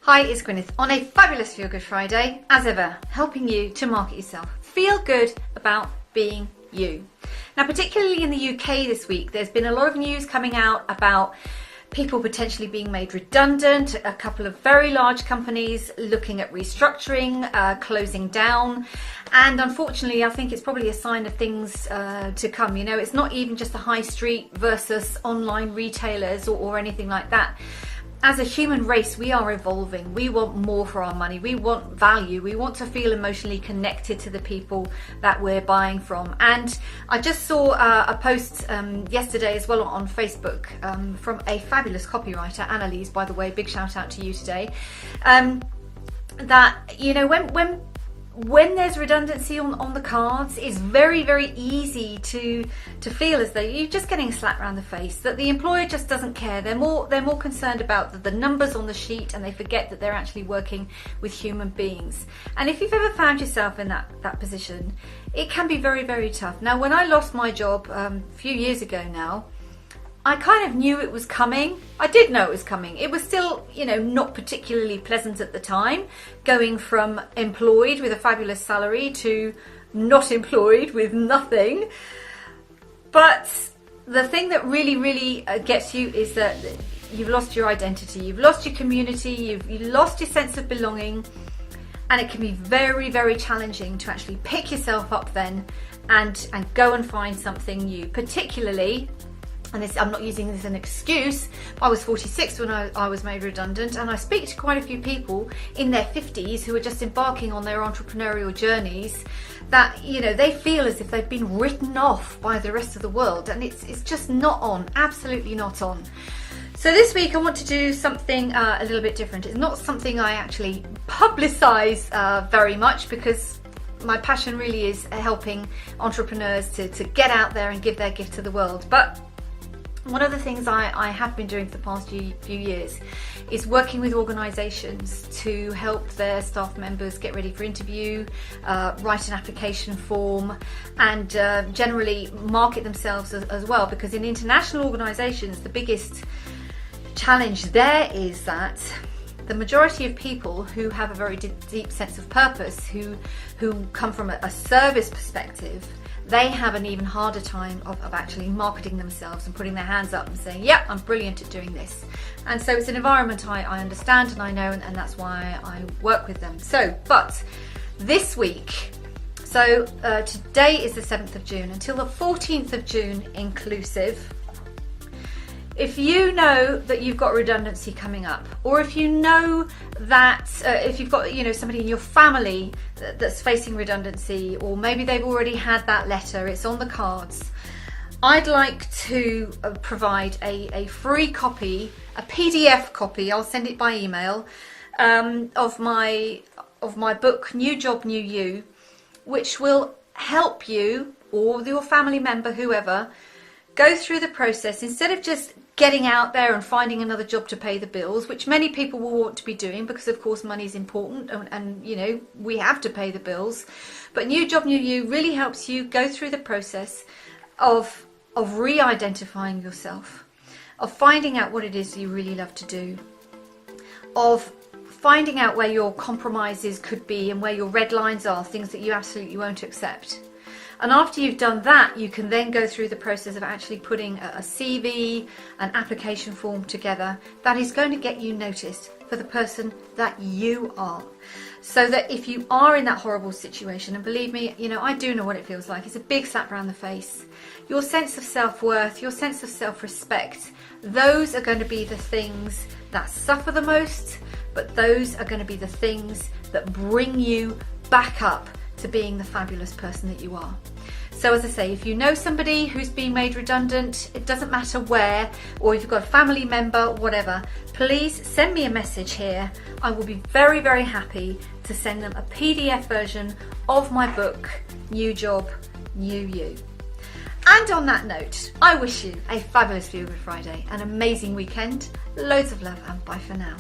Hi, it's Gwyneth on a fabulous Feel Good Friday, as ever, helping you to market yourself. Feel good about being you. Now, particularly in the UK this week, there's been a lot of news coming out about people potentially being made redundant, a couple of very large companies looking at restructuring, closing down, and unfortunately I think it's probably a sign of things to come. You know, it's not even just the high street versus online retailers or anything like that. As a human race, we are evolving. We want more for our money. We want value. We want to feel emotionally connected to the people that we're buying from. And I just saw a post yesterday as well on Facebook from a fabulous copywriter, Annalise, by the way, big shout out to you today, that, you know, when there's redundancy on the cards, it's very, very easy to feel as though you're just getting a slap around the face, that the employer just doesn't care. They're more concerned about the numbers on the sheet, and they forget that they're actually working with human beings. And if you've ever found yourself in that position, it can be very, very tough. Now, when I lost my job a few years ago now, I kind of knew it was coming. I did know it was coming. It was still, you know, not particularly pleasant at the time, going from employed with a fabulous salary to not employed with nothing. But the thing that really gets you is that you've lost your identity, you've lost your community, you've lost your sense of belonging, and it can be very, very challenging to actually pick yourself up then and go and find something new, particularly. And this, I'm not using this as an excuse. I was 46 when I was made redundant, and I speak to quite a few people in their 50s who are just embarking on their entrepreneurial journeys that, you know, they feel as if they've been written off by the rest of the world, and it's just not on, absolutely not on. So this week I want to do something a little bit different. It's not something I actually publicise very much, because my passion really is helping entrepreneurs to get out there and give their gift to the world. But one of the things I have been doing for the past few years is working with organisations to help their staff members get ready for interview, write an application form, and generally market themselves as well. Because in international organisations, the biggest challenge there is that the majority of people who have a very deep sense of purpose, who come from a service perspective, they have an even harder time of actually marketing themselves and putting their hands up and saying, yeah, I'm brilliant at doing this. And so it's an environment I understand and I know, and that's why I work with them. So, but this week, so today is the 7th of June, until the 14th of June inclusive, if you know that you've got redundancy coming up, or if you know that if you've got, you know, somebody in your family that's facing redundancy, or maybe they've already had that letter, it's on the cards, I'd like to provide a free copy, a PDF copy, I'll send it by email, of my book, New Job, New You, which will help you, or your family member, whoever, go through the process. Instead of just getting out there and finding another job to pay the bills, which many people will want to be doing, because of course money is important, and you know, we have to pay the bills. But New Job, New You really helps you go through the process of re-identifying yourself, of finding out what it is you really love to do, of finding out where your compromises could be and where your red lines are, things that you absolutely won't accept. And after you've done that, you can then go through the process of actually putting a CV, an application form together that is going to get you noticed for the person that you are. So that if you are in that horrible situation, and believe me, you know, I do know what it feels like. It's a big slap around the face. Your sense of self-worth, your sense of self-respect, those are going to be the things that suffer the most, but those are going to be the things that bring you back up to being the fabulous person that you are. So as I say, if you know somebody who's being made redundant, it doesn't matter where, or if you've got a family member, whatever, please send me a message here. I will be very, very happy to send them a PDF version of my book, New Job, New You. And on that note, I wish you a fabulous Feel Good Friday, an amazing weekend, loads of love, and bye for now.